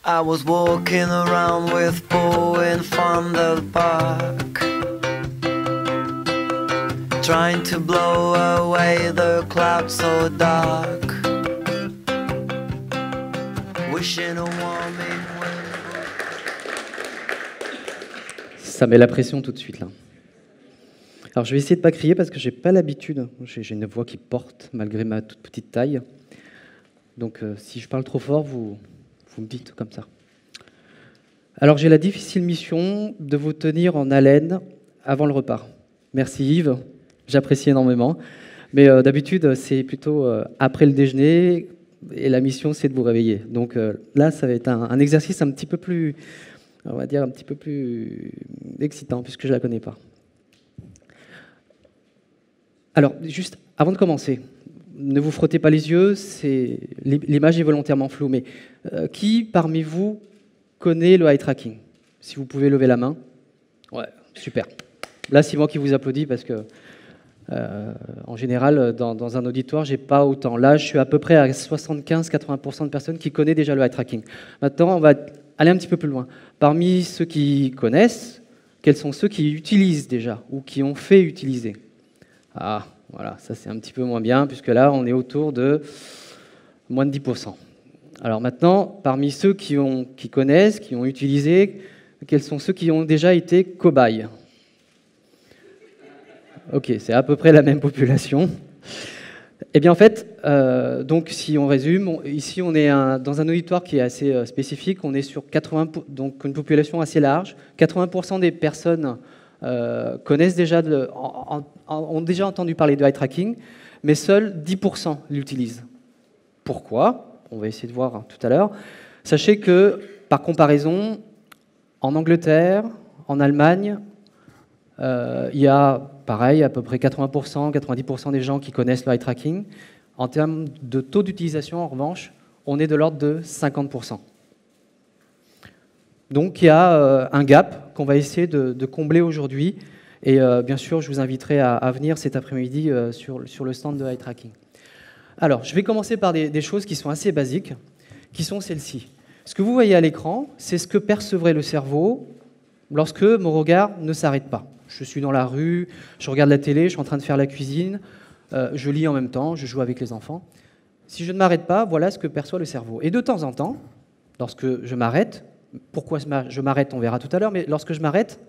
I was walking around with Bo in Fondel Park, trying to blow away the clouds so dark, wishing a warming wind. Ça met la pression tout de suite là. Alors je vais essayer de ne pas crier parce que j'ai pas l'habitude. J'ai une voix qui porte malgré ma toute petite taille. Donc si je parle trop fort, vous me dites comme ça. Alors j'ai la difficile mission de vous tenir en haleine avant le repas. Merci Yves, j'apprécie énormément. Mais d'habitude c'est plutôt après le déjeuner et la mission c'est de vous réveiller. Donc là ça va être un exercice un petit peu plus, on va dire un petit peu plus excitant puisque je ne la connais pas. Alors, juste avant de commencer, ne vous frottez pas les yeux, l'image est volontairement floue, mais qui parmi vous connaît le eye tracking? Si vous pouvez lever la main. Ouais, super. Là, c'est moi qui vous applaudis parce que, en général, dans un auditoire, j'ai pas autant. Là, je suis à peu près à 75-80% de personnes qui connaissent déjà le eye tracking. Maintenant, on va aller un petit peu plus loin. Parmi ceux qui connaissent, quels sont ceux qui utilisent déjà ou qui ont fait utiliser? Ah, voilà, ça c'est un petit peu moins bien, puisque là, on est autour de moins de 10%. Alors maintenant, parmi ceux qui connaissent, qui ont utilisé, quels sont ceux qui ont déjà été cobayes? Ok, c'est à peu près la même population. Eh bien, en fait, donc si on résume, ici on est dans un auditoire qui est assez spécifique, on est sur 80%, donc une population assez large. 80% des personnes connaissent déjà, ont déjà entendu parler de eye tracking, mais seuls 10% l'utilisent. Pourquoi? On va essayer de voir tout à l'heure. Sachez que, par comparaison, en Angleterre, en Allemagne, il y a, pareil, à peu près 80%, 90% des gens qui connaissent le eye tracking. En termes de taux d'utilisation, en revanche, on est de l'ordre de 50%. Donc il y a un gap qu'on va essayer de combler aujourd'hui. Et bien sûr, je vous inviterai à venir cet après-midi sur le stand de eye tracking. Alors, je vais commencer par des choses qui sont assez basiques, qui sont celles-ci. Ce que vous voyez à l'écran, c'est ce que percevrait le cerveau lorsque mon regard ne s'arrête pas. Je suis dans la rue, je regarde la télé, je suis en train de faire la cuisine, je lis en même temps, je joue avec les enfants. Si je ne m'arrête pas, voilà ce que perçoit le cerveau. Et de temps en temps, lorsque je m'arrête, pourquoi je m'arrête, on verra tout à l'heure, mais lorsque je m'arrête,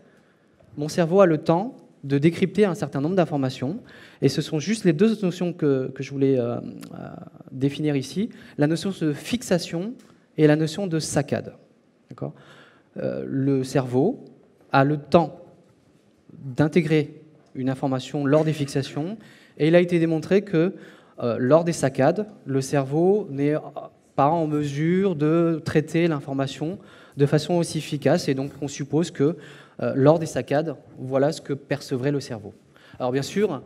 mon cerveau a le temps de décrypter un certain nombre d'informations. Et ce sont juste les deux notions que je voulais définir ici, la notion de fixation et la notion de saccade. D'accord ? Le cerveau a le temps d'intégrer une information lors des fixations, et il a été démontré que lors des saccades, le cerveau n'est pas en mesure de traiter l'information de façon aussi efficace, et donc on suppose que lors des saccades, voilà ce que percevrait le cerveau. Alors bien sûr,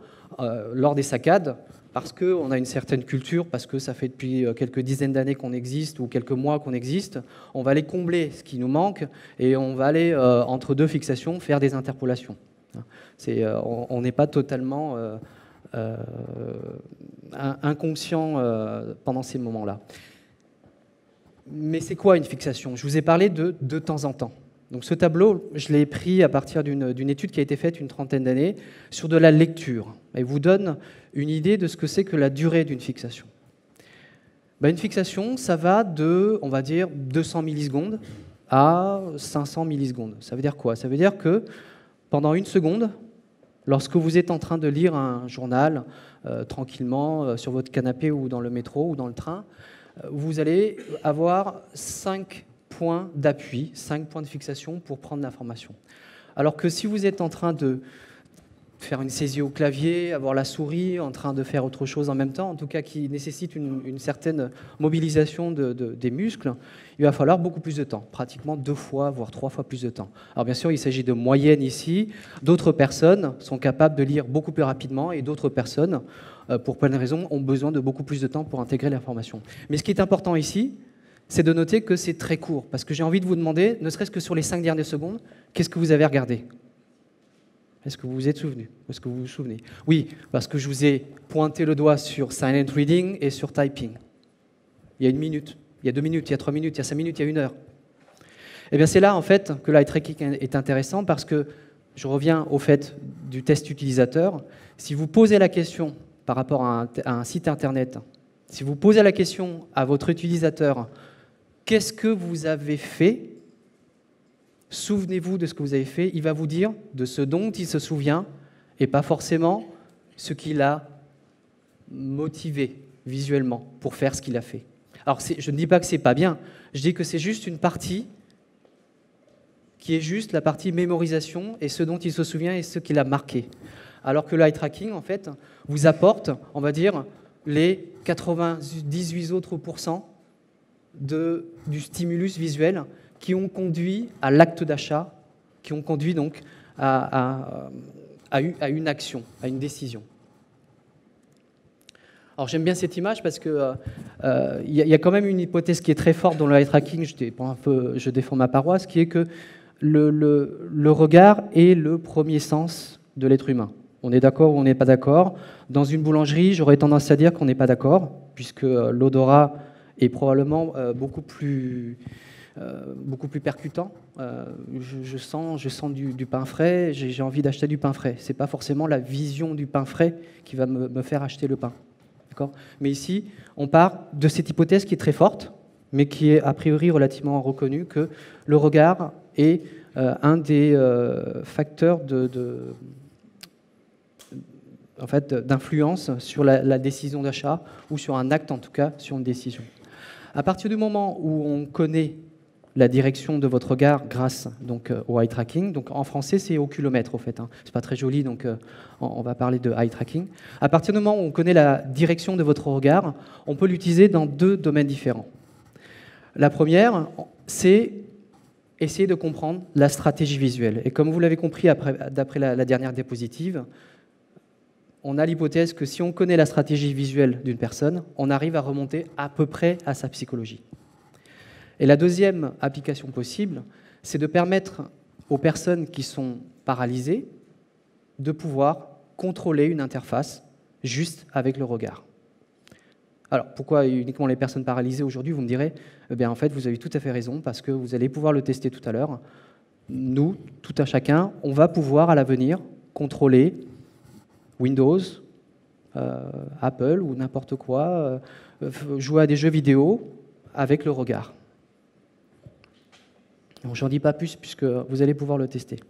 lors des saccades, parce qu'on a une certaine culture, parce que ça fait depuis quelques dizaines d'années qu'on existe, ou quelques mois qu'on existe, on va aller combler ce qui nous manque, et on va aller, entre deux fixations, faire des interpolations. On n'est pas totalement inconscient pendant ces moments-là. Mais c'est quoi une fixation? Je vous ai parlé de temps en temps. Donc ce tableau, je l'ai pris à partir d'une étude qui a été faite une trentaine d'années sur de la lecture. Et vous donne une idée de ce que c'est que la durée d'une fixation. Une fixation, ça va de, on va dire, 200 millisecondes à 500 millisecondes. Ça veut dire quoi? Ça veut dire que pendant une seconde, lorsque vous êtes en train de lire un journal tranquillement sur votre canapé ou dans le métro ou dans le train, vous allez avoir 5 points d'appui, 5 points de fixation pour prendre l'information. Alors que si vous êtes en train de faire une saisie au clavier, avoir la souris, en train de faire autre chose en même temps, en tout cas qui nécessite une certaine mobilisation des muscles, il va falloir beaucoup plus de temps, pratiquement 2 fois, voire 3 fois plus de temps. Alors bien sûr, il s'agit de moyennes ici. D'autres personnes sont capables de lire beaucoup plus rapidement et d'autres personnes, pour plein de raisons, ont besoin de beaucoup plus de temps pour intégrer l'information. Mais ce qui est important ici, c'est de noter que c'est très court, parce que j'ai envie de vous demander, ne serait-ce que sur les 5 dernières secondes, qu'est-ce que vous avez regardé ? Est-ce que vous vous êtes souvenu? Est-ce que vous vous souvenez? Oui, parce que je vous ai pointé le doigt sur silent reading et sur typing. Il y a 1 minute, il y a 2 minutes, il y a 3 minutes, il y a 5 minutes, il y a 1 heure. Eh bien, c'est là en fait que l'eye tracking est intéressant parce que je reviens au fait du test utilisateur. Si vous posez la question par rapport à un site internet, si vous posez la question à votre utilisateur, qu'est-ce que vous avez fait? Souvenez-vous de ce que vous avez fait. Il va vous dire de ce dont il se souvient et pas forcément ce qui l'a motivé visuellement pour faire ce qu'il a fait. Alors, je ne dis pas que c'est pas bien. Je dis que c'est juste une partie qui est juste la partie mémorisation et ce dont il se souvient et ce qui l'a marqué. Alors que l'eye tracking, en fait, vous apporte, on va dire, les 98 autres pourcents du stimulus visuel qui ont conduit à l'acte d'achat, qui ont conduit donc à une action, à une décision. Alors j'aime bien cette image parce que y a quand même une hypothèse qui est très forte dans le eye tracking, je défends ma paroisse, qui est que le regard est le premier sens de l'être humain. On est d'accord ou on n'est pas d'accord. Dans une boulangerie, j'aurais tendance à dire qu'on n'est pas d'accord, puisque l'odorat est probablement beaucoup plus percutant. Je sens du pain frais, j'ai envie d'acheter du pain frais. Ce n'est pas forcément la vision du pain frais qui va me faire acheter le pain. Mais ici, on part de cette hypothèse qui est très forte, mais qui est a priori relativement reconnue, que le regard est un des facteurs d'influence sur la décision d'achat, ou sur un acte en tout cas, sur une décision. À partir du moment où on connaît la direction de votre regard grâce donc, au eye tracking. Donc, en français, c'est au kilomètre, au fait. C'est pas très joli, donc on va parler de eye tracking. À partir du moment où on connaît la direction de votre regard, on peut l'utiliser dans deux domaines différents. La première, c'est essayer de comprendre la stratégie visuelle. Et comme vous l'avez compris d'après la dernière diapositive, on a l'hypothèse que si on connaît la stratégie visuelle d'une personne, on arrive à remonter à peu près à sa psychologie. Et la deuxième application possible, c'est de permettre aux personnes qui sont paralysées de pouvoir contrôler une interface juste avec le regard. Alors, pourquoi uniquement les personnes paralysées aujourd'hui? Vous me direz, eh bien, en fait, vous avez tout à fait raison, parce que vous allez pouvoir le tester tout à l'heure. Nous, tout un chacun, on va pouvoir à l'avenir contrôler Windows, Apple ou n'importe quoi, jouer à des jeux vidéo avec le regard. J'en dis pas plus puisque vous allez pouvoir le tester.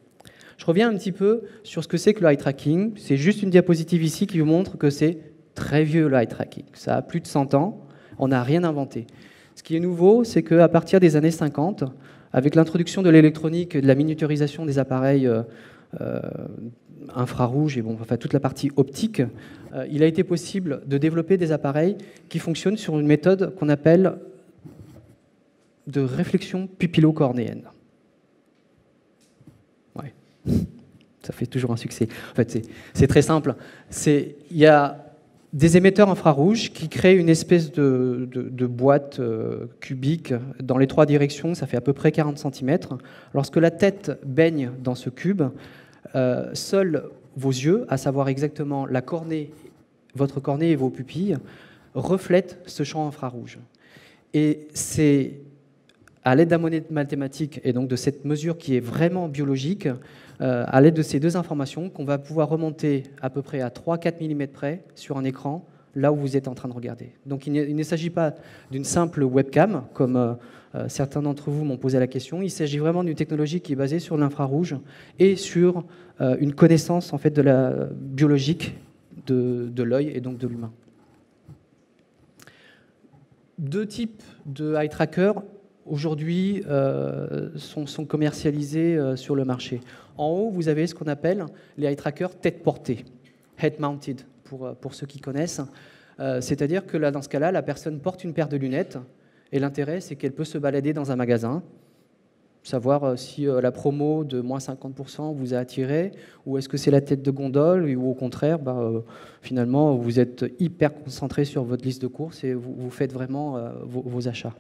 Je reviens un petit peu sur ce que c'est que le eye tracking. C'est juste une diapositive ici qui vous montre que c'est très vieux le eye tracking. Ça a plus de 100 ans, on n'a rien inventé. Ce qui est nouveau, c'est qu'à partir des années 50, avec l'introduction de l'électronique et de la miniaturisation des appareils infrarouges et toute la partie optique, il a été possible de développer des appareils qui fonctionnent sur une méthode qu'on appelle de réflexion pupillo-cornéenne. Ouais, ça fait toujours un succès. En fait, c'est très simple. Il y a des émetteurs infrarouges qui créent une espèce de boîte cubique dans les trois directions, ça fait à peu près 40 cm. Lorsque la tête baigne dans ce cube, seuls vos yeux, à savoir exactement votre cornée et vos pupilles, reflètent ce champ infrarouge. Et c'est à l'aide d'un modèle mathématique et donc de cette mesure qui est vraiment biologique, à l'aide de ces deux informations, qu'on va pouvoir remonter à peu près à 3-4 mm près sur un écran, là où vous êtes en train de regarder. Donc il ne s'agit pas d'une simple webcam, comme certains d'entre vous m'ont posé la question, il s'agit vraiment d'une technologie qui est basée sur l'infrarouge et sur une connaissance en fait, de la biologique de l'œil et donc de l'humain. Deux types de eye trackers aujourd'hui sont commercialisés sur le marché. En haut, vous avez ce qu'on appelle les eye trackers tête portée, head mounted pour ceux qui connaissent. C'est-à-dire que là, dans ce cas-là, la personne porte une paire de lunettes et l'intérêt, c'est qu'elle peut se balader dans un magasin, savoir si la promo de moins 50% vous a attiré, ou est-ce que c'est la tête de gondole, ou au contraire, finalement, vous êtes hyper concentré sur votre liste de courses et vous faites vraiment vos achats.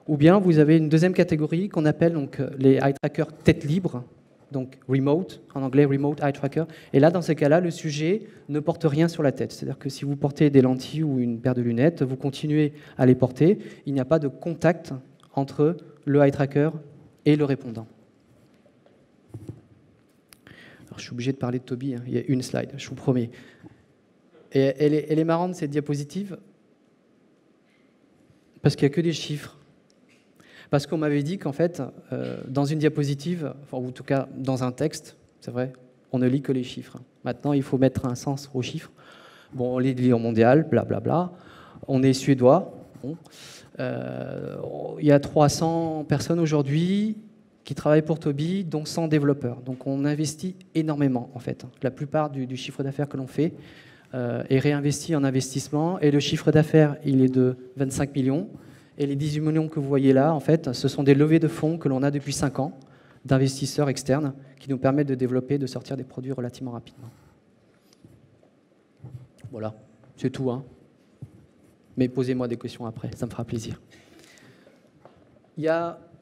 Ou bien vous avez une deuxième catégorie qu'on appelle donc, les eye trackers tête libre, donc remote, en anglais remote eye tracker. Et là, dans ces cas-là, le sujet ne porte rien sur la tête. C'est-à-dire que si vous portez des lentilles ou une paire de lunettes, vous continuez à les porter. Il n'y a pas de contact entre le eye tracker et le répondant. Alors, je suis obligé de parler de Toby, hein. Il y a une slide, je vous promets. Et elle est marrante, cette diapositive, parce qu'il n'y a que des chiffres. Parce qu'on m'avait dit qu'en fait, dans une diapositive, enfin, ou en tout cas dans un texte, c'est vrai, on ne lit que les chiffres. Maintenant, il faut mettre un sens aux chiffres. Bon, on lit le leader mondial, blablabla. On est suédois. Bon. Il y a 300 personnes aujourd'hui qui travaillent pour Toby, dont 100 développeurs. Donc on investit énormément, en fait. La plupart du chiffre d'affaires que l'on fait est réinvesti en investissement. Et le chiffre d'affaires, il est de 25 millions. Et les 18 millions que vous voyez là, en fait, ce sont des levées de fonds que l'on a depuis 5 ans d'investisseurs externes qui nous permettent de développer, de sortir des produits relativement rapidement. Voilà, c'est tout, hein. Mais posez-moi des questions après, ça me fera plaisir.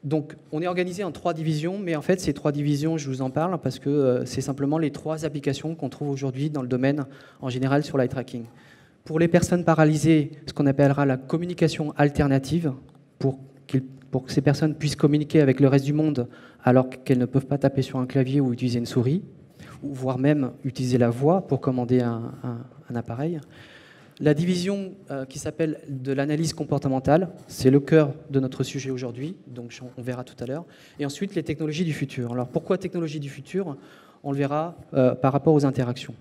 Donc, on est organisé en 3 divisions, mais en fait, ces 3 divisions, je vous en parle parce que c'est simplement les 3 applications qu'on trouve aujourd'hui dans le domaine, en général, sur l'eye tracking. Pour les personnes paralysées, ce qu'on appellera la communication alternative, pour que ces personnes puissent communiquer avec le reste du monde alors qu'elles ne peuvent pas taper sur un clavier ou utiliser une souris, ou voire même utiliser la voix pour commander un appareil. La division qui s'appelle de l'analyse comportementale, c'est le cœur de notre sujet aujourd'hui, donc on verra tout à l'heure. Et ensuite, les technologies du futur. Alors pourquoi technologies du futur? On le verra par rapport aux interactions.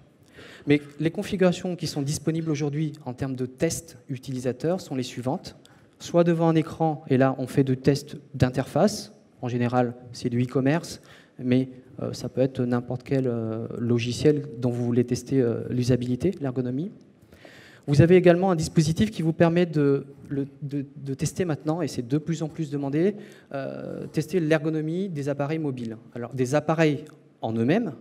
Mais les configurations qui sont disponibles aujourd'hui en termes de tests utilisateurs sont les suivantes. Soit devant un écran, et là on fait de tests d'interface. En général, c'est du e-commerce, mais ça peut être n'importe quel logiciel dont vous voulez tester l'usabilité, l'ergonomie. Vous avez également un dispositif qui vous permet de tester maintenant, et c'est de plus en plus demandé, tester l'ergonomie des appareils mobiles. Alors des appareils en eux-mêmes,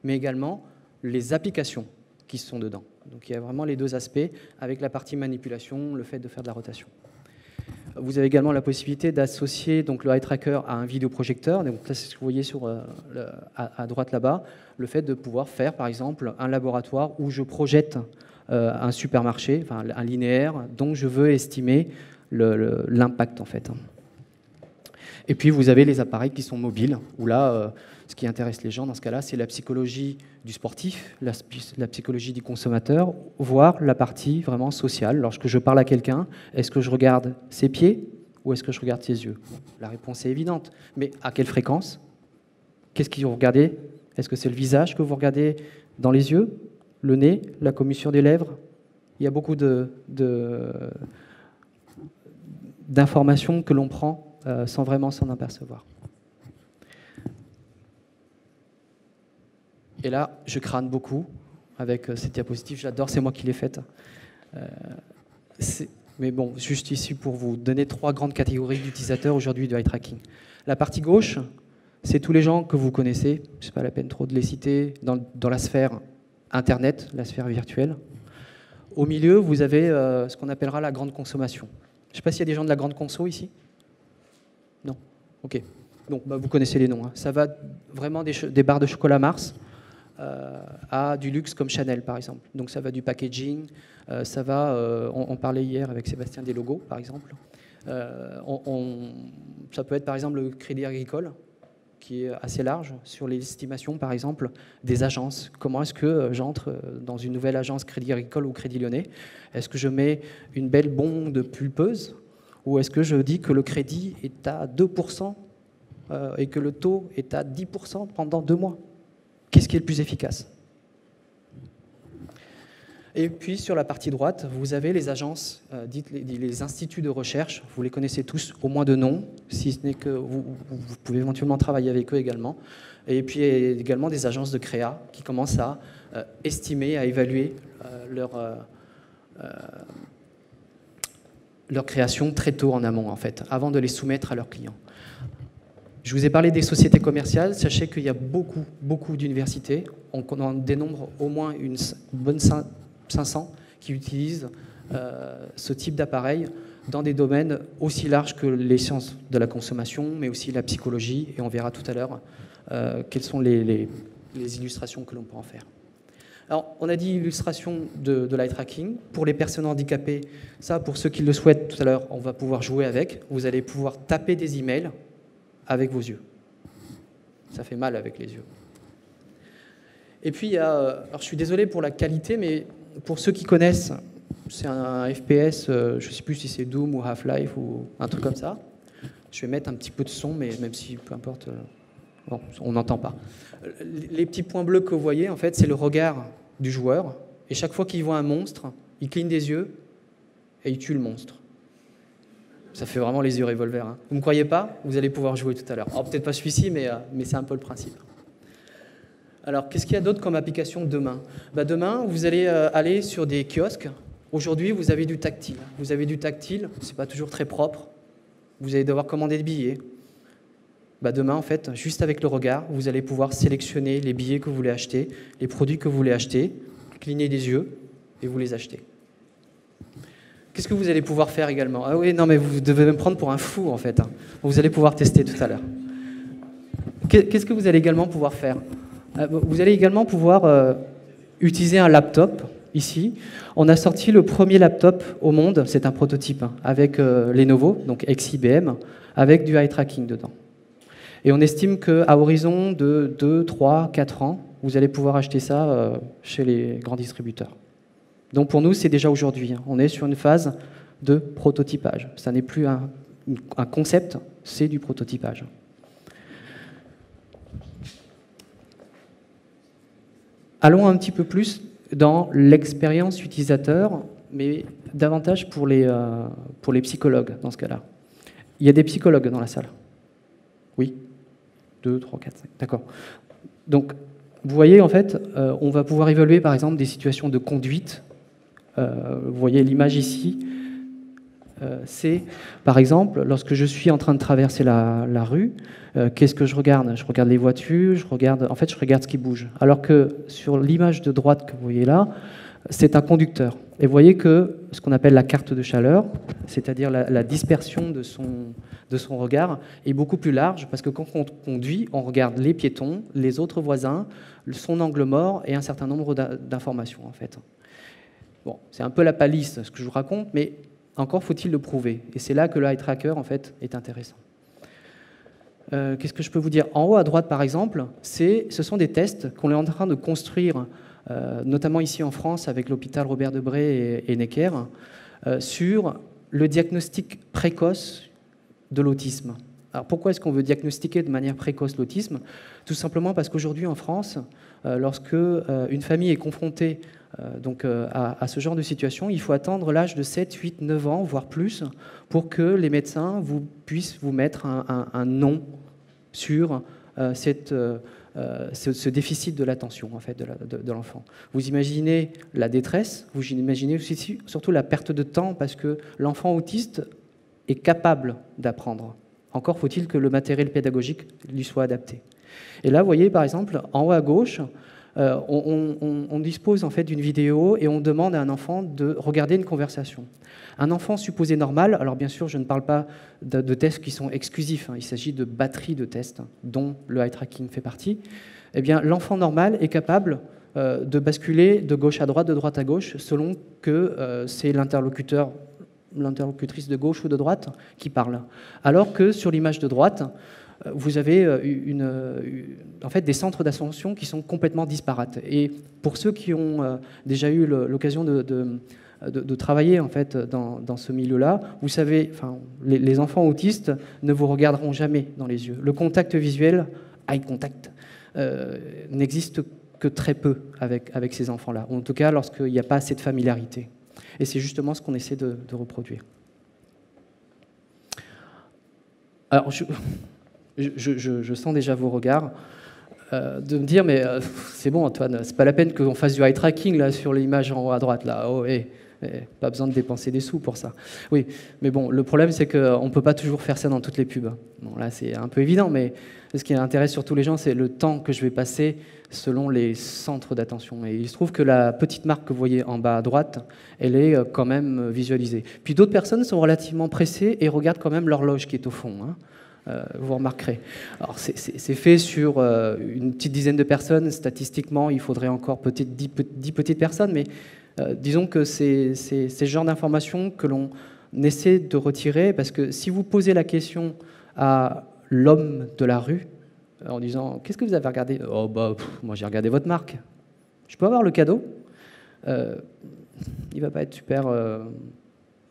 mais également les applications qui sont dedans. Donc il y a vraiment les 2 aspects, avec la partie manipulation, le fait de faire de la rotation. Vous avez également la possibilité d'associer donc le eye tracker à un vidéoprojecteur. Donc là, c'est ce que vous voyez à droite là-bas, le fait de pouvoir faire par exemple un laboratoire où je projette un supermarché, enfin un linéaire, dont je veux estimer l'impact en fait. Et puis vous avez les appareils qui sont mobiles, où là, ce qui intéresse les gens dans ce cas-là, c'est la psychologie du sportif, la psychologie du consommateur, voire la partie vraiment sociale. Lorsque je parle à quelqu'un, est-ce que je regarde ses pieds ou est-ce que je regarde ses yeux? La réponse est évidente. Mais à quelle fréquence? Qu'est-ce que vous regardez? Est-ce que c'est le visage que vous regardez dans les yeux? Le nez? La commissure des lèvres? Il y a beaucoup d'informations que l'on prend sans vraiment s'en apercevoir. Et là, je crâne beaucoup avec cette diapositive. J'adore, c'est moi qui l'ai faite. Mais bon, juste ici pour vous donner 3 grandes catégories d'utilisateurs aujourd'hui de eye tracking. La partie gauche, c'est tous les gens que vous connaissez. Ce n'est pas la peine trop de les citer dans la sphère Internet, la sphère virtuelle. Au milieu, vous avez ce qu'on appellera la grande consommation. Je ne sais pas s'il y a des gens de la grande conso ici. Non? Ok. Donc, vous connaissez les noms. Hein. Ça va vraiment des barres de chocolat Mars à du luxe comme Chanel, par exemple. Donc, ça va du packaging, ça va... on parlait hier avec Sébastien des logos, par exemple. Ça peut être, par exemple, le Crédit Agricole, qui est assez large sur l'estimation, par exemple, des agences. Comment est-ce que j'entre dans une nouvelle agence Crédit Agricole ou Crédit Lyonnais? Est-ce que je mets une belle bombe pulpeuse ou est-ce que je dis que le crédit est à 2% et que le taux est à 10% pendant 2 mois? Qu'est-ce qui est le plus efficace? Et puis sur la partie droite, vous avez les agences, dites les instituts de recherche. Vous les connaissez tous au moins de nom, si ce n'est que vous pouvez éventuellement travailler avec eux également. Et puis également des agences de créa qui commencent à estimer, à évaluer leur création très tôt en amont, en fait, avant de les soumettre à leurs clients. Je vous ai parlé des sociétés commerciales. Sachez qu'il y a beaucoup d'universités. On en dénombre au moins une bonne 500 qui utilisent ce type d'appareil dans des domaines aussi larges que les sciences de la consommation, mais aussi la psychologie. Et on verra tout à l'heure quelles sont les illustrations que l'on peut en faire. Alors, on a dit illustration de l'eye tracking. Pour les personnes handicapées, ça, pour ceux qui le souhaitent, tout à l'heure, on va pouvoir jouer avec. Vous allez pouvoir taper des emails avec vos yeux. Ça fait mal avec les yeux. Et puis, il y a, alors je suis désolé pour la qualité, mais pour ceux qui connaissent, c'est un FPS, je ne sais plus si c'est Doom ou Half-Life ou un truc comme ça. Je vais mettre un petit peu de son, mais même si, peu importe, bon, on n'entend pas. Les petits points bleus que vous voyez, en fait, c'est le regard du joueur. Et chaque fois qu'il voit un monstre, il cligne des yeux et il tue le monstre. Ça fait vraiment les yeux revolver. Hein. Vous ne me croyez pas? Vous allez pouvoir jouer tout à l'heure. Alors, peut-être pas celui-ci, mais c'est un peu le principe. Alors, qu'est-ce qu'il y a d'autre comme application demain? Demain, vous allez aller sur des kiosques. Aujourd'hui, vous avez du tactile. Vous avez du tactile, ce n'est pas toujours très propre. Vous allez devoir commander des billets. Demain, en fait, juste avec le regard, vous allez pouvoir sélectionner les billets que vous voulez acheter, les produits que vous voulez acheter, cligner des yeux et vous les achetez. Qu'est-ce que vous allez pouvoir faire également? Ah oui, non, mais vous devez me prendre pour un fou, en fait. Hein. Vous allez pouvoir tester tout à l'heure. Qu'est-ce que vous allez également pouvoir faire? Vous allez également pouvoir utiliser un laptop, ici. On a sorti le premier laptop au monde, c'est un prototype, hein, avec Lenovo, donc ex-IBM, avec du eye tracking dedans. Et on estime qu'à horizon de 2, 3, 4 ans, vous allez pouvoir acheter ça chez les grands distributeurs. Donc pour nous, c'est déjà aujourd'hui. On est sur une phase de prototypage. Ça n'est plus un concept, c'est du prototypage. Allons un petit peu plus dans l'expérience utilisateur, mais davantage pour les psychologues dans ce cas-là. Il y a des psychologues dans la salle? Oui? 2, 3, 4, 5. D'accord. Donc, vous voyez, en fait, on va pouvoir évaluer, par exemple, des situations de conduite. Vous voyez l'image ici. C'est, par exemple, lorsque je suis en train de traverser la rue, qu'est-ce que je regarde? Je regarde les voitures, je regarde ce qui bouge. Alors que sur l'image de droite que vous voyez là, c'est un conducteur. Et vous voyez que ce qu'on appelle la carte de chaleur, c'est-à-dire la dispersion de son regard, est beaucoup plus large, parce que quand on conduit, on regarde les piétons, les autres voisins, son angle mort et un certain nombre d'informations, en fait. Bon, c'est un peu la palisse, ce que je vous raconte, mais encore faut-il le prouver. Et c'est là que le eye tracker, en fait, est intéressant. Qu'est-ce que je peux vous dire? En haut à droite, par exemple, ce sont des tests qu'on est en train de construire, notamment ici en France, avec l'hôpital Robert Debré et Necker, sur le diagnostic précoce de l'autisme. Alors pourquoi est-ce qu'on veut diagnostiquer de manière précoce l'autisme? Tout simplement parce qu'aujourd'hui en France, lorsque une famille est confrontée à ce genre de situation, il faut attendre l'âge de 7, 8, 9 ans, voire plus, pour que les médecins puissent vous mettre un nom sur ce déficit de l'attention en fait, de l'enfant. Vous imaginez la détresse, vous imaginez aussi, surtout la perte de temps, parce que l'enfant autiste est capable d'apprendre. Encore faut-il que le matériel pédagogique lui soit adapté. Et là, vous voyez, par exemple, en haut à gauche, on dispose en fait d'une vidéo et on demande à un enfant de regarder une conversation. Un enfant supposé normal, alors bien sûr, je ne parle pas de tests qui sont exclusifs, hein, il s'agit de batteries de tests, dont le eye tracking fait partie. Eh bien, l'enfant normal est capable de basculer de gauche à droite, de droite à gauche, selon que c'est l'interlocutrice de gauche ou de droite qui parle. Alors que sur l'image de droite, vous avez en fait des centres d'attention qui sont complètement disparates. Et pour ceux qui ont déjà eu l'occasion de travailler en fait dans ce milieu-là, vous savez, enfin, les enfants autistes ne vous regarderont jamais dans les yeux. Le contact visuel, eye contact, n'existe que très peu avec ces enfants-là. En tout cas, lorsqu'il n'y a pas assez de familiarité. Et c'est justement ce qu'on essaie de reproduire. Alors, je sens déjà vos regards de me dire, mais c'est bon Antoine, c'est pas la peine qu'on fasse du eye tracking là, sur l'image en haut à droite. Là. Oh, pas besoin de dépenser des sous pour ça. Oui, mais bon, le problème c'est qu'on ne peut pas toujours faire ça dans toutes les pubs. Bon, là c'est un peu évident, mais ce qui intéresse surtout les gens, c'est le temps que je vais passer selon les centres d'attention. Et il se trouve que la petite marque que vous voyez en bas à droite, elle est quand même visualisée. Puis d'autres personnes sont relativement pressées et regardent quand même l'horloge qui est au fond. Hein. Vous remarquerez. Alors c'est fait sur une petite dizaine de personnes. Statistiquement, il faudrait encore peut-être 10 petites personnes, mais disons que c'est ce genre d'informations que l'on essaie de retirer, parce que si vous posez la question à l'homme de la rue en disant « Qu'est-ce que vous avez regardé ?»« Oh, bah, moi j'ai regardé votre marque. Je peux avoir le cadeau ?» Il ne va pas être super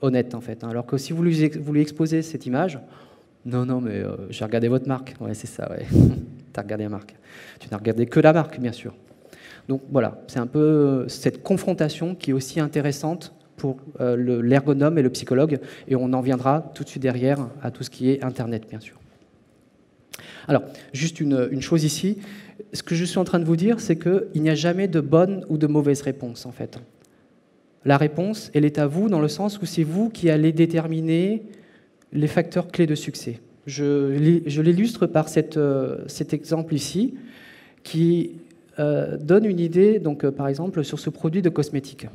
honnête, en fait. Hein. Alors que si vous lui exposez cette image, « Non, non, mais j'ai regardé votre marque. » Ouais, c'est ça, ouais. Tu as regardé la marque. Tu n'as regardé que la marque, bien sûr. Donc voilà, c'est un peu cette confrontation qui est aussi intéressante pour l'ergonome et le psychologue, et on en viendra tout de suite derrière à tout ce qui est Internet, bien sûr. Alors, juste une chose ici, ce que je suis en train de vous dire, c'est qu'il n'y a jamais de bonne ou de mauvaise réponse, en fait. La réponse, elle est à vous, dans le sens où c'est vous qui allez déterminer les facteurs clés de succès. Je l'illustre par cet exemple ici, qui donne une idée, donc, par exemple, sur ce produit de cosmétiques.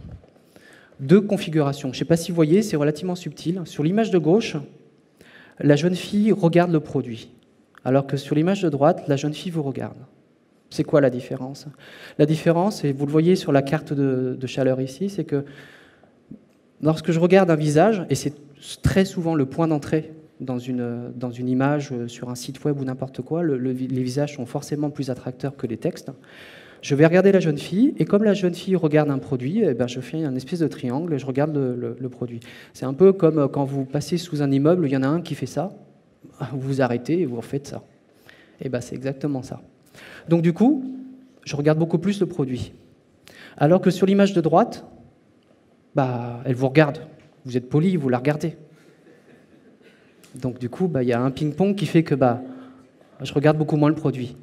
Deux configurations. Je ne sais pas si vous voyez, c'est relativement subtil. Sur l'image de gauche, la jeune fille regarde le produit, alors que sur l'image de droite, la jeune fille vous regarde. C'est quoi la différence? La différence, et vous le voyez sur la carte de chaleur ici, c'est que lorsque je regarde un visage, et c'est très souvent le point d'entrée dans une image, sur un site web ou n'importe quoi, les visages sont forcément plus attracteurs que les textes. Je vais regarder la jeune fille, et comme la jeune fille regarde un produit, eh ben je fais un espèce de triangle et je regarde le produit. C'est un peu comme quand vous passez sous un immeuble, il y en a un qui fait ça, vous vous arrêtez et vous refaites ça. Et ben c'est exactement ça. Donc du coup, je regarde beaucoup plus le produit. Alors que sur l'image de droite, bah, elle vous regarde. Vous êtes poli, vous la regardez. Donc du coup, il y a un ping-pong qui fait que je regarde beaucoup moins le produit.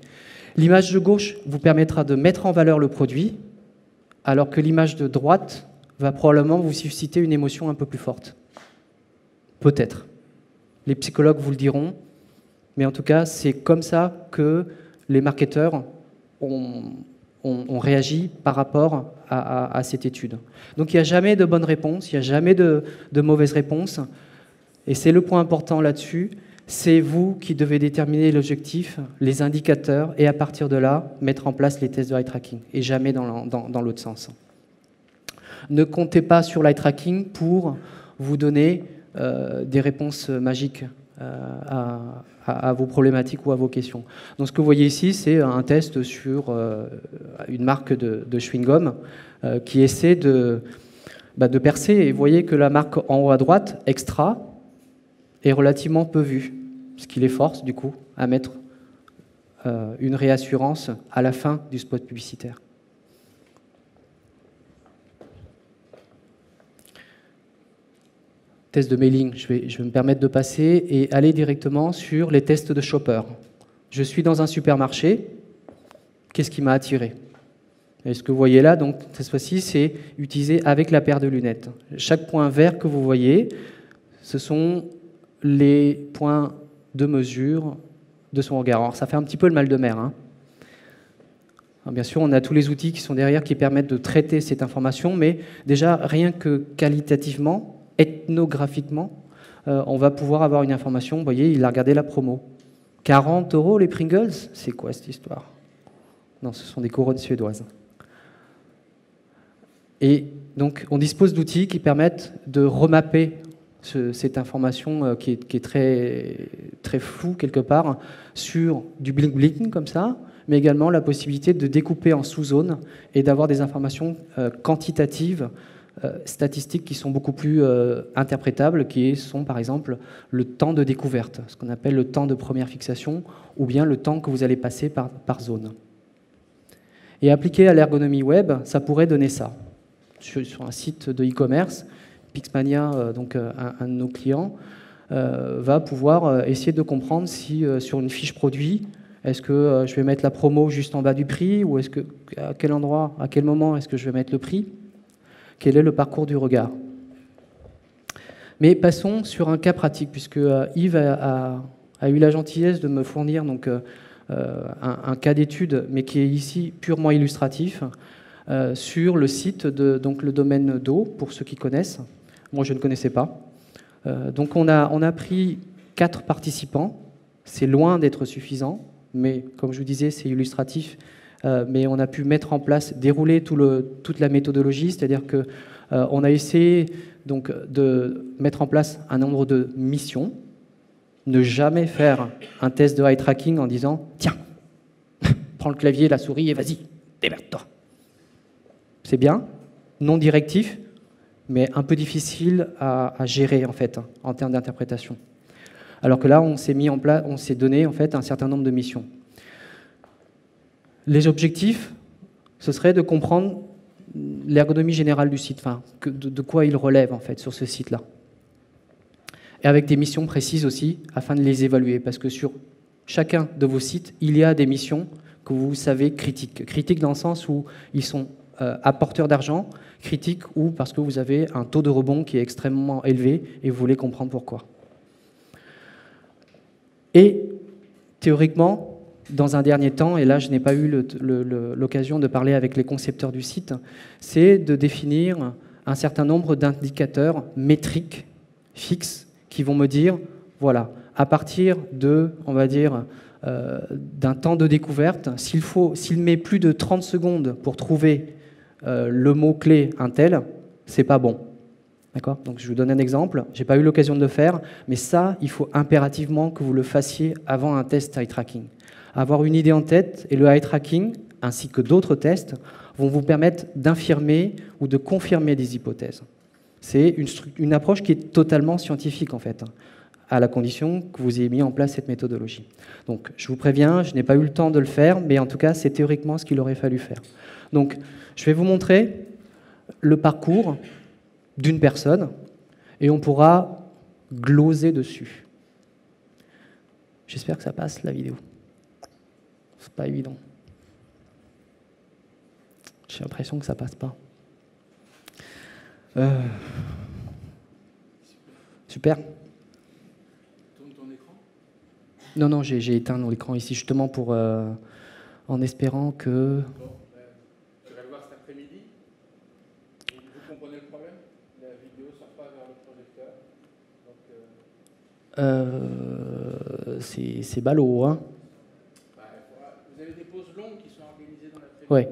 L'image de gauche vous permettra de mettre en valeur le produit, alors que l'image de droite va probablement vous susciter une émotion un peu plus forte. Peut-être. Les psychologues vous le diront, mais en tout cas, c'est comme ça que les marketeurs ont réagi par rapport à cette étude. Donc il n'y a jamais de bonne réponse, il n'y a jamais de mauvaise réponse, et c'est le point important là-dessus. C'est vous qui devez déterminer l'objectif, les indicateurs, et à partir de là, mettre en place les tests de eye tracking, et jamais dans l'autre sens. Ne comptez pas sur l'eye tracking pour vous donner des réponses magiques à vos problématiques ou à vos questions. Donc ce que vous voyez ici, c'est un test sur une marque de chewing-gum qui essaie de percer. Et vous voyez que la marque en haut à droite, Extra, est relativement peu vue, ce qui les force du coup à mettre une réassurance à la fin du spot publicitaire. Test de mailing, je vais me permettre de passer et aller directement sur les tests de shopper. Je suis dans un supermarché, qu'est-ce qui m'a attiré? Et ce que vous voyez là, donc, cette fois-ci, c'est utilisé avec la paire de lunettes. Chaque point vert que vous voyez, ce sont les points de mesure de son regard. Alors, ça fait un petit peu le mal de mer. Hein. Alors, bien sûr, on a tous les outils qui sont derrière qui permettent de traiter cette information, mais déjà, rien que qualitativement, ethnographiquement, on va pouvoir avoir une information. Vous voyez, il a regardé la promo. 40 € les Pringles? C'est quoi cette histoire? Non, ce sont des couronnes suédoises. Et donc, on dispose d'outils qui permettent de remapper cette information qui est très, très floue quelque part sur du bling-bling comme ça, mais également la possibilité de découper en sous-zones et d'avoir des informations quantitatives, statistiques qui sont beaucoup plus interprétables, qui sont par exemple le temps de découverte, ce qu'on appelle le temps de première fixation, ou bien le temps que vous allez passer par zone. Et appliqué à l'ergonomie web, ça pourrait donner ça. Sur un site de e-commerce, Pixmania, donc un de nos clients, va pouvoir essayer de comprendre si sur une fiche produit, est-ce que je vais mettre la promo juste en bas du prix, ou à quel endroit, à quel moment est-ce que je vais mettre le prix? Quel est le parcours du regard? Mais passons sur un cas pratique, puisque Yves a eu la gentillesse de me fournir donc, un cas d'étude, mais qui est ici purement illustratif, sur le site de donc, le domaine d'eau, pour ceux qui connaissent. Moi, je ne connaissais pas. Donc, on a pris 4 participants. C'est loin d'être suffisant, mais comme je vous disais, c'est illustratif. Mais on a pu mettre en place, dérouler toute la méthodologie, c'est-à-dire qu'on a essayé donc, de mettre en place un nombre de missions, Ne jamais faire un test de eye tracking en disant « Tiens, prends le clavier, la souris et vas-y, démerde-toi ». C'est bien, non directif, mais un peu difficile à gérer en fait, en termes d'interprétation. Alors que là, on s'est donné en fait un certain nombre de missions. Les objectifs, ce serait de comprendre l'ergonomie générale du site, enfin, de quoi il relève en fait sur ce site-là. Et avec des missions précises aussi, afin de les évaluer, parce que sur chacun de vos sites, il y a des missions que vous savez critiques. Critiques dans le sens où ils sont apporteurs d'argent, critiques ou parce que vous avez un taux de rebond qui est extrêmement élevé et vous voulez comprendre pourquoi. Et théoriquement, dans un dernier temps, et là je n'ai pas eu l'occasion de parler avec les concepteurs du site, c'est de définir un certain nombre d'indicateurs métriques fixes qui vont me dire, voilà, à partir de, on va dire, d'un temps de découverte, s'il met plus de 30 secondes pour trouver le mot-clé un tel, c'est pas bon. D'accord ? Donc je vous donne un exemple, j'ai pas eu l'occasion de le faire, mais ça, il faut impérativement que vous le fassiez avant un test eye tracking. Avoir une idée en tête et le eye tracking, ainsi que d'autres tests, vont vous permettre d'infirmer ou de confirmer des hypothèses. C'est une approche qui est totalement scientifique en fait, à la condition que vous ayez mis en place cette méthodologie. Donc je vous préviens, je n'ai pas eu le temps de le faire, mais en tout cas c'est théoriquement ce qu'il aurait fallu faire. Donc je vais vous montrer le parcours d'une personne et on pourra gloser dessus. J'espère que ça passe la vidéo. C'est pas évident. J'ai l'impression que ça passe pas. Super. Tourne ton écran ? Non, j'ai éteint l'écran ici justement pour, en espérant que... Bon, tu vas le voir cet après-midi. Vous comprenez le problème ? La vidéo ne sort pas vers le projecteur. Donc, c'est ballot, hein. vous avez des pauses longues qui sont organisées dans l'après-midi. Ouais.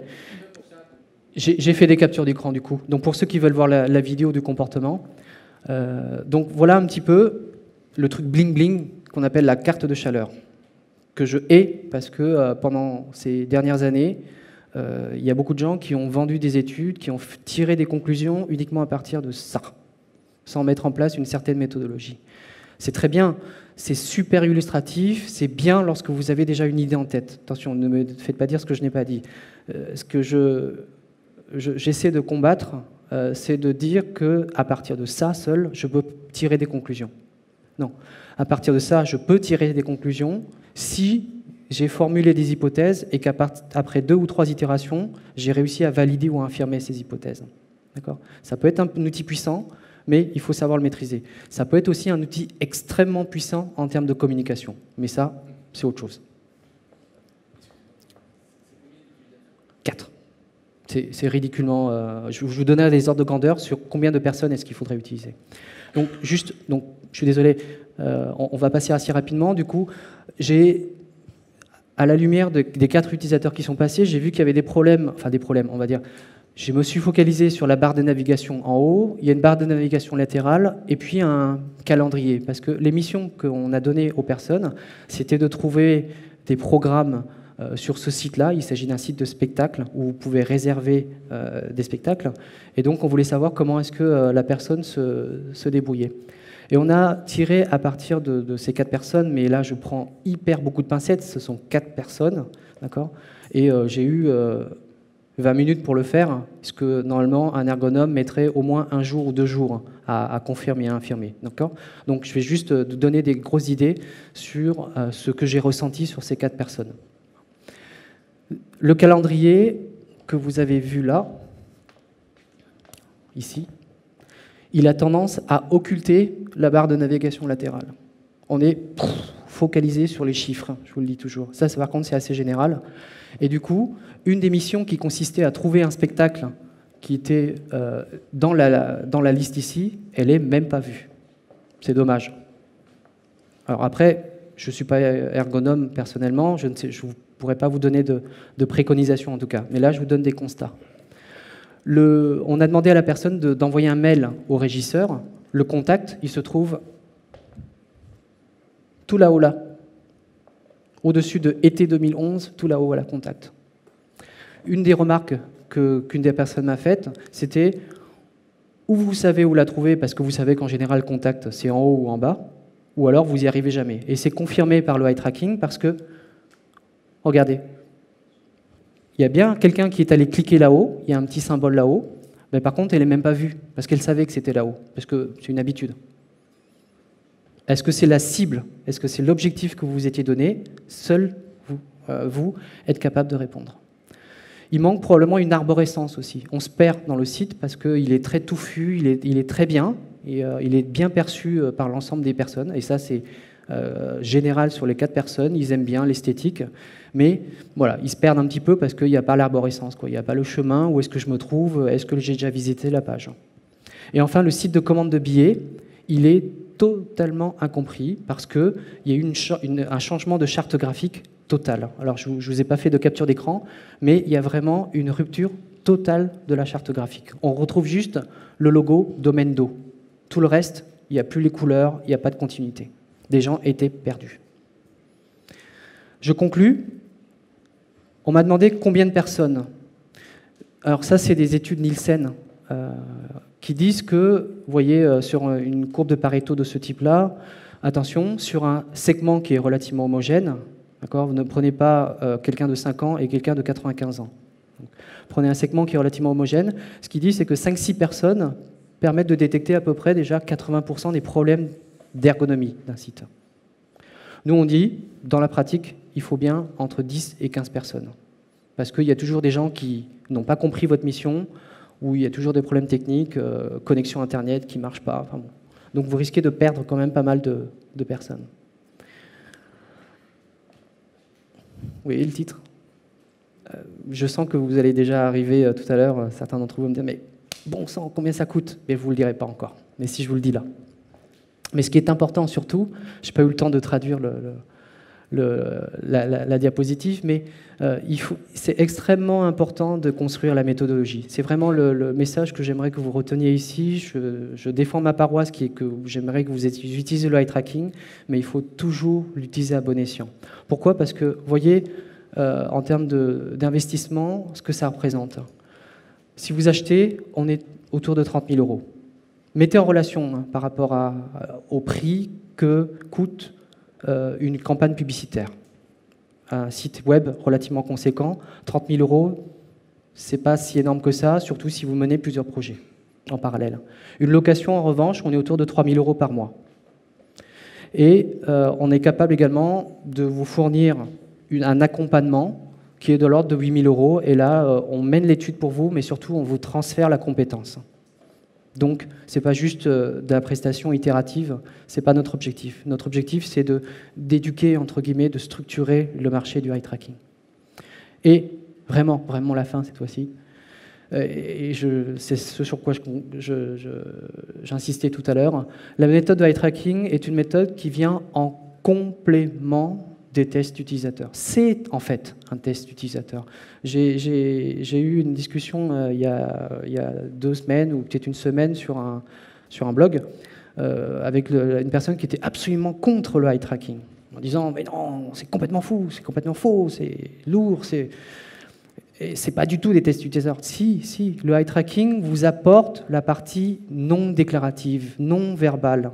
J'ai fait des captures d'écran du coup. Donc pour ceux qui veulent voir la vidéo du comportement, donc voilà un petit peu le truc bling bling qu'on appelle la carte de chaleur, que je hais parce que pendant ces dernières années, il y a beaucoup de gens qui ont vendu des études, qui ont tiré des conclusions uniquement à partir de ça, sans mettre en place une certaine méthodologie. C'est très bien, c'est super illustratif, c'est bien lorsque vous avez déjà une idée en tête. Attention, ne me faites pas dire ce que je n'ai pas dit. Ce que j'essaie de combattre, c'est de dire qu'à partir de ça seul, je peux tirer des conclusions. Non. À partir de ça, je peux tirer des conclusions si j'ai formulé des hypothèses et qu'après 2 ou 3 itérations, j'ai réussi à valider ou à infirmer ces hypothèses. D'accord ? Ça peut être un outil puissant, mais il faut savoir le maîtriser. Ça peut être aussi un outil extrêmement puissant en termes de communication. Mais ça, c'est autre chose. 4. C'est ridiculement... je vous donnerai des ordres de grandeur sur combien de personnes est-ce qu'il faudrait utiliser. Donc, je suis désolé, on va passer assez rapidement. Du coup, à la lumière des 4 utilisateurs qui sont passés, j'ai vu qu'il y avait des problèmes, on va dire. Je me suis focalisé sur la barre de navigation en haut, il y a une barre de navigation latérale, et puis un calendrier. Parce que les missions qu'on a données aux personnes, c'était de trouver des programmes sur ce site-là. Il s'agit d'un site de spectacle où vous pouvez réserver des spectacles. Et donc, on voulait savoir comment est-ce que la personne se débrouillait. Et on a tiré à partir de ces 4 personnes, mais là, je prends beaucoup de pincettes, ce sont 4 personnes, d'accord ? Et j'ai eu 20 minutes pour le faire, puisque normalement, un ergonome mettrait au moins 1 jour ou 2 jours à confirmer et à infirmer, d'accord ? Donc, je vais juste donner des grosses idées sur ce que j'ai ressenti sur ces 4 personnes. Le calendrier que vous avez vu là, ici, il a tendance à occulter la barre de navigation latérale. On est focalisé sur les chiffres, je vous le dis toujours. Ça par contre, c'est assez général. Et du coup, une des missions qui consistait à trouver un spectacle qui était dans la liste ici, elle n'est même pas vue. C'est dommage. Alors après, je ne suis pas ergonome personnellement, je ne pourrais pas vous donner de préconisations en tout cas. Mais là, je vous donne des constats. On a demandé à la personne d'envoyer un mail au régisseur. Le contact, il se trouve tout là-haut là. Au-dessus de été 2011, tout là-haut à la contact. Une des remarques qu'une des personnes m'a faites, c'était ou vous savez où la trouver parce que vous savez qu'en général contact c'est en haut ou en bas, ou alors vous n'y arrivez jamais. Et c'est confirmé par le eye tracking parce que, regardez, il y a bien quelqu'un qui est allé cliquer là-haut, il y a un petit symbole là-haut, mais par contre elle n'est même pas vue parce qu'elle savait que c'était là-haut, parce que c'est une habitude. Est-ce que c'est la cible? Est-ce que c'est l'objectif que vous vous étiez donné? Seul vous êtes capable de répondre. Il manque probablement une arborescence aussi. On se perd dans le site parce qu'il est très touffu, il est très bien, et il est bien perçu par l'ensemble des personnes. Et ça, c'est général sur les 4 personnes. Ils aiment bien l'esthétique. Mais voilà, ils se perdent un petit peu parce qu'il n'y a pas l'arborescence, quoi. Il n'y a pas le chemin, où est-ce que je me trouve, est-ce que j'ai déjà visité la page. Et enfin, le site de commande de billets, il est totalement incompris parce qu'il y a eu un changement de charte graphique total. Alors, je ne vous ai pas fait de capture d'écran, mais il y a vraiment une rupture totale de la charte graphique. On retrouve juste le logo domaine d'eau. Tout le reste, il n'y a plus les couleurs, il n'y a pas de continuité. Des gens étaient perdus. Je conclus. On m'a demandé combien de personnes. Alors ça, c'est des études Nielsen qui disent que, vous voyez, sur une courbe de Pareto de ce type-là, attention, sur un segment qui est relativement homogène, d'accord, vous ne prenez pas quelqu'un de 5 ans et quelqu'un de 95 ans. Donc, prenez un segment qui est relativement homogène. Ce qu'il dit, c'est que 5-6 personnes permettent de détecter à peu près déjà 80% des problèmes d'ergonomie d'un site. Nous, on dit, dans la pratique, il faut bien entre 10 et 15 personnes. Parce qu'il y a toujours des gens qui n'ont pas compris votre mission, ou il y a toujours des problèmes techniques, connexion Internet qui ne marche pas. Enfin bon. Donc vous risquez de perdre quand même pas mal de personnes. Oui, et le titre. Je sens que vous allez déjà arriver tout à l'heure, certains d'entre vous vont me dire, mais bon sang, combien ça coûte? Mais vous ne le direz pas encore, mais si je vous le dis là. Mais ce qui est important surtout, je n'ai pas eu le temps de traduire la diapositive, mais c'est extrêmement important de construire la méthodologie. C'est vraiment le message que j'aimerais que vous reteniez ici. Je défends ma paroisse qui est que j'aimerais que vous utilisez le eye tracking, mais il faut toujours l'utiliser à bon escient. Pourquoi? Parce que, vous voyez, en termes d'investissement, ce que ça représente. Si vous achetez, on est autour de 30 000 euros. Mettez en relation par rapport au prix que coûte une campagne publicitaire. Un site web relativement conséquent, 30 000 euros, c'est pas si énorme que ça, surtout si vous menez plusieurs projets en parallèle. Une location, en revanche, on est autour de 3 000 euros par mois. Et on est capable également de vous fournir un accompagnement qui est de l'ordre de 8 000 euros. Et là, on mène l'étude pour vous, mais surtout, on vous transfère la compétence. Donc, ce n'est pas juste de la prestation itérative, ce n'est pas notre objectif. Notre objectif, c'est d'éduquer, entre guillemets, de structurer le marché du eye tracking. Et vraiment la fin cette fois-ci, et c'est ce sur quoi j'insistais tout à l'heure, la méthode de eye tracking est une méthode qui vient en complément des tests utilisateurs. C'est en fait un test utilisateur. J'ai eu une discussion il y a 2 semaines ou peut-être une semaine sur un blog avec une personne qui était absolument contre le eye tracking, en disant mais non, c'est complètement fou, c'est complètement faux, c'est lourd, c'est pas du tout des tests utilisateurs. Si, le eye tracking vous apporte la partie non déclarative, non verbale,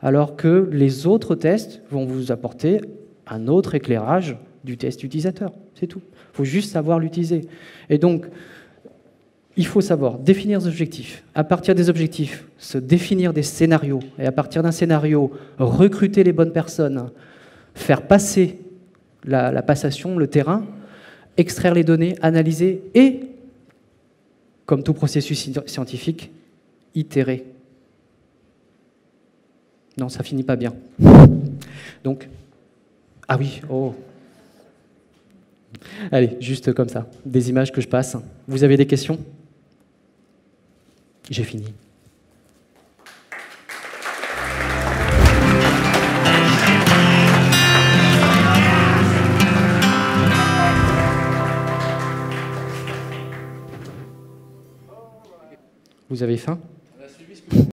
alors que les autres tests vont vous apporter un autre éclairage du test utilisateur, c'est tout. Il faut juste savoir l'utiliser. Et donc, il faut savoir définir des objectifs. À partir des objectifs, se définir des scénarios. Et à partir d'un scénario, recruter les bonnes personnes, faire passer la passation, le terrain, extraire les données, analyser et, comme tout processus scientifique, itérer. Non, ça finit pas bien. Donc, ah oui, oh. Allez, juste comme ça, des images que je passe. Vous avez des questions? J'ai fini. Vous avez faim?